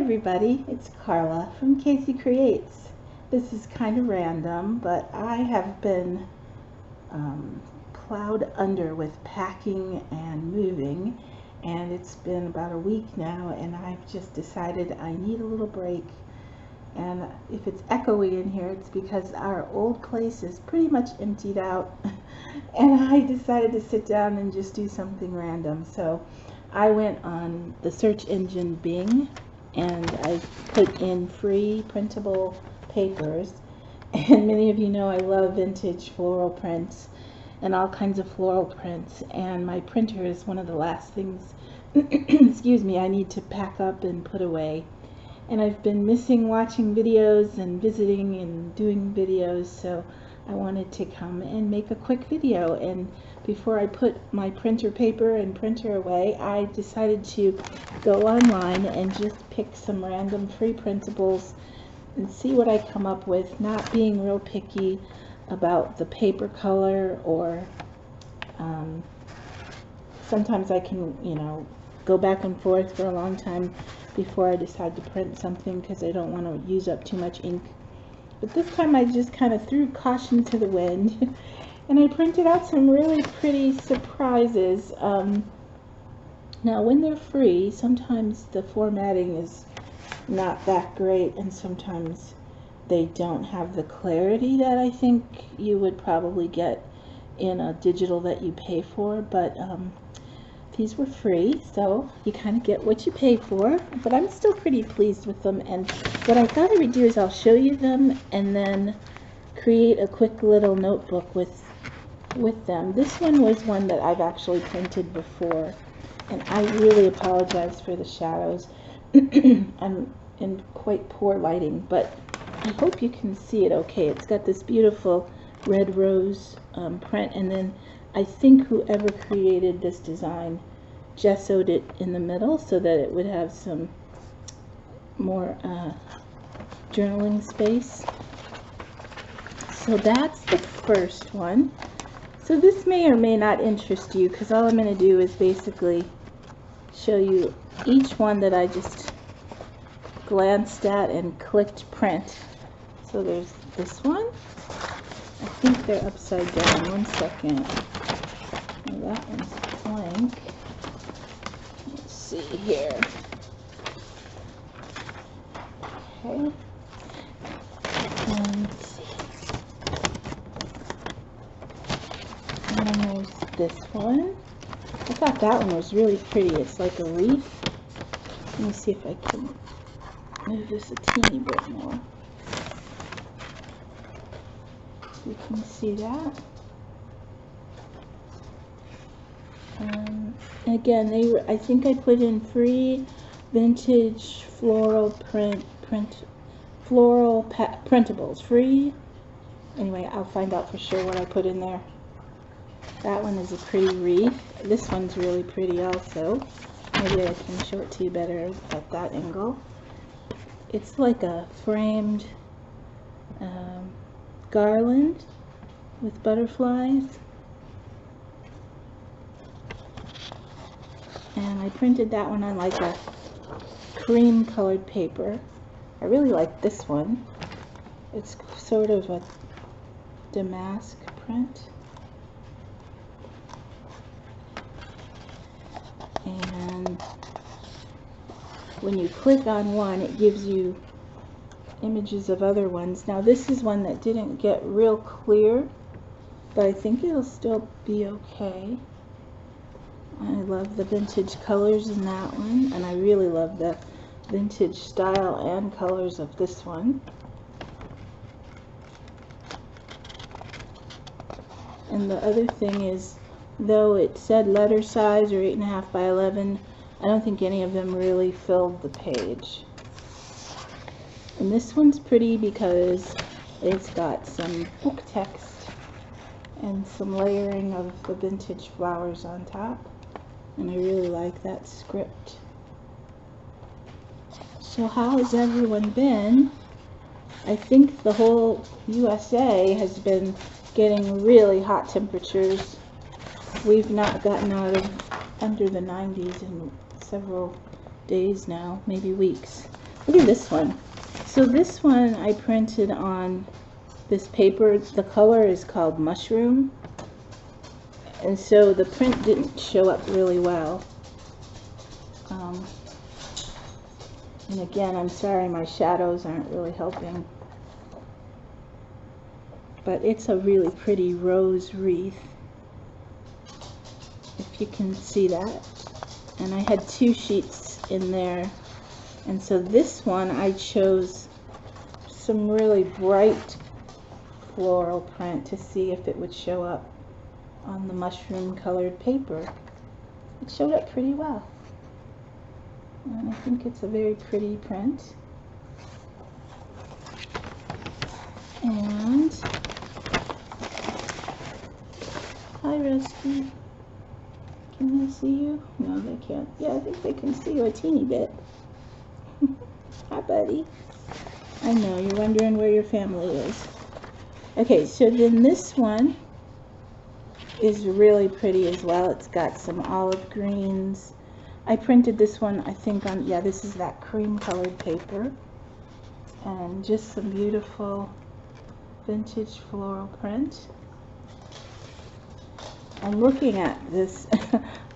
everybody, it's Carla from Casey Creates. This is kind of random, but I have been plowed under with packing and moving, and it's been about a week now, and I've just decided I need a little break. And if it's echoey in here, it's because our old place is pretty much emptied out and I decided to sit down and just do something random. So I went on the search engine Bing and I put in free printable papers, and many of you know I love vintage floral prints and all kinds of floral prints, and my printer is one of the last things excuse me, I need to pack up and put away. And I've been missing watching videos and visiting and doing videos, so I wanted to come and make a quick video. And before I put my printer paper and printer away, I decided to go online and just pick some random free printables and see what I come up with, not being real picky about the paper color, or sometimes I can, go back and forth for a long time before I decide to print something because I don't want to use up too much ink. But this time I just kind of threw caution to the wind and I printed out some really pretty surprises. Now when they're free, sometimes the formatting is not that great, and sometimes they don't have the clarity that I think you would probably get in a digital that you pay for, but these were free, so you kind of get what you pay for. But I'm still pretty pleased with them, and what I thought I would do is I'll show you them and then create a quick little notebook with them. This one was one that I've actually printed before, and I really apologize for the shadows. I'm in quite poor lighting, but I hope you can see it okay. It's got this beautiful red rose print, and then I think whoever created this design gessoed it in the middle so that it would have some more journaling space. So that's the first one. So this may or may not interest you, because all I'm going to do is basically show you each one that I just glanced at and clicked print. So there's this one. I think they're upside down. One second. That one's blank. Let's see here. Okay. And let's see. And then there's this one. I thought that one was really pretty. It's like a wreath. Let me see if I can move this a teeny bit more. You can see that. Again, I think I put in free vintage floral printables. Free. Anyway, I'll find out for sure what I put in there. That one is a pretty wreath. This one's really pretty also. Maybe I can show it to you better at that angle. It's like a framed garland with butterflies. And I printed that one on like a cream colored paper. I really like this one. It's sort of a damask print. And when you click on one, it gives you images of other ones. Now this is one that didn't get real clear, but I think it'll still be okay. I love the vintage colors in that one, and I really love the vintage style and colors of this one. And the other thing is, though it said letter size or 8.5 by 11, I don't think any of them really filled the page. And this one's pretty because it's got some book text and some layering of the vintage flowers on top. And I really like that script. So how has everyone been? I think the whole USA has been getting really hot temperatures. We've not gotten out of under the 90s in several days now, maybe weeks. Look at this one. So this one I printed on this paper. The color is called Mushroom. And so the print didn't show up really well. And again, I'm sorry my shadows aren't really helping. But it's a really pretty rose wreath, if you can see that. And I had 2 sheets in there. And so this one I chose some really bright floral print to see if it would show up on the mushroom colored paper. It showed up pretty well. And I think it's a very pretty print. And hi Rusty. Can they see you? No, they can't. Yeah, I think they can see you a teeny bit. Hi buddy. I know, you're wondering where your family is. Okay, so then this one is really pretty as well. It's got some olive greens. I printed this one, I think, on, yeah, this is that cream colored paper. And just some beautiful vintage floral print. I'm looking at this.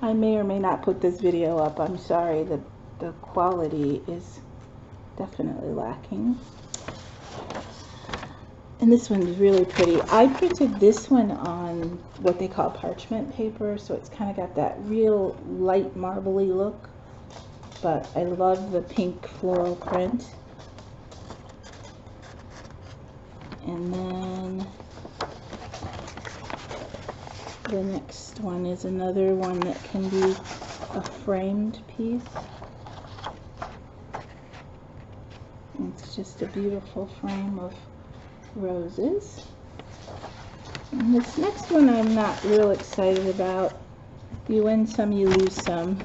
I may or may not put this video up. I'm sorry, the quality is definitely lacking. And this one is really pretty. I printed this one on what they call parchment paper, so it's kind of got that real light marbly look. But I love the pink floral print. And then the next one is another one that can be a framed piece. It's just a beautiful frame of roses. And this next one I'm not real excited about. You win some, you lose some.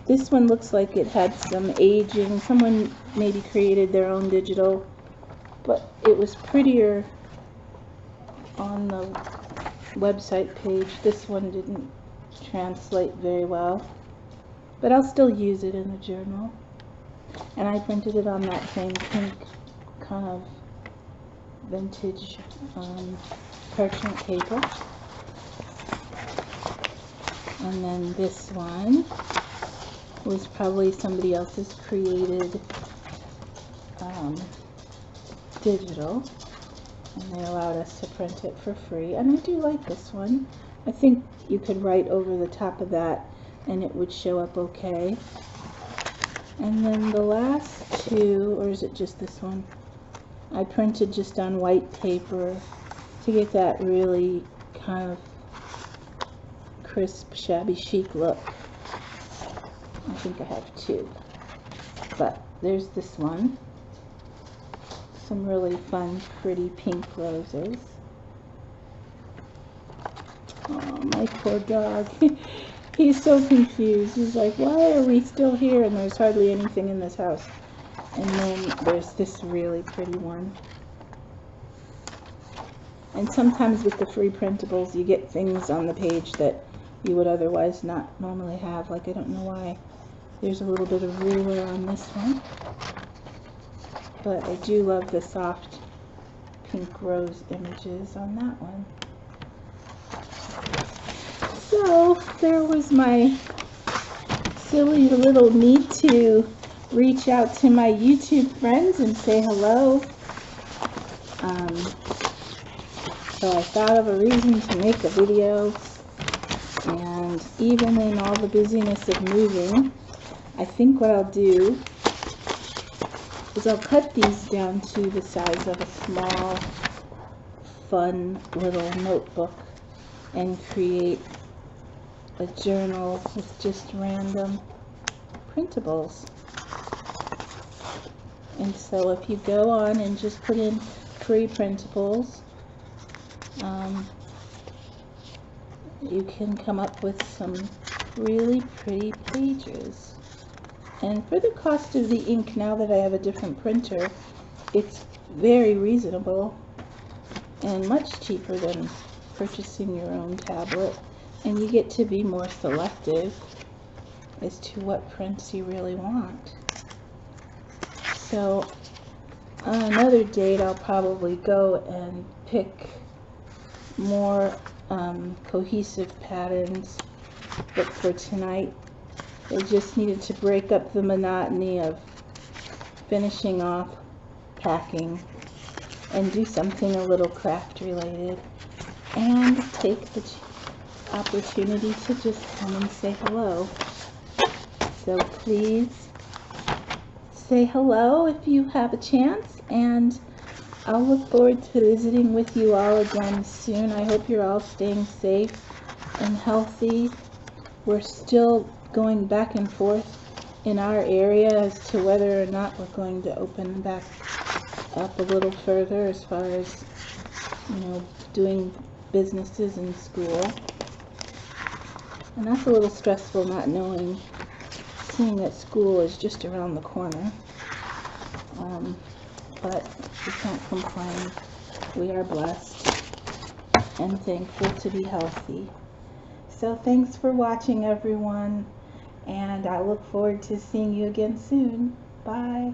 This one looks like it had some aging. Someone maybe created their own digital, but it was prettier on the website page. This one didn't translate very well, but I'll still use it in the journal. And I printed it on that same pink kind of vintage parchment paper. And then this one was probably somebody else's created digital, and they allowed us to print it for free. And I do like this one. I think you could write over the top of that and it would show up okay. And then the last 2, or is it just this one? I printed just on white paper to get that really kind of crisp, shabby chic look. I think I have 2. But there's this one. Some really fun, pretty pink roses. Oh, my poor dog. He's so confused. He's like, why are we still here and there's hardly anything in this house? And then there's this really pretty one. And sometimes with the free printables, you get things on the page that you would otherwise not normally have. Like, I don't know why there's a little bit of ruler on this one. But I do love the soft pink rose images on that one. So there was my silly little need to reach out to my YouTube friends and say hello. So I thought of a reason to make a video, and even in all the busyness of moving, I think what I'll do is I'll cut these down to the size of a small, fun little notebook and create a journal with just random printables. And so if you go on and just put in free printables, you can come up with some really pretty pages. And for the cost of the ink, now that I have a different printer, it's very reasonable and much cheaper than purchasing your own tablet. And you get to be more selective as to what prints you really want. So on another date I'll probably go and pick more cohesive patterns, but for tonight I just needed to break up the monotony of finishing off packing and do something a little craft related, and take the opportunity to just come and say hello. So please say hello if you have a chance, and I'll look forward to visiting with you all again soon. I hope you're all staying safe and healthy. We're still going back and forth in our area as to whether or not we're going to open back up a little further as far as, you know, doing businesses in school. And that's a little stressful, not knowing, seeing that school is just around the corner. But we can't complain. We are blessed and thankful to be healthy. So thanks for watching, everyone, and I look forward to seeing you again soon. Bye.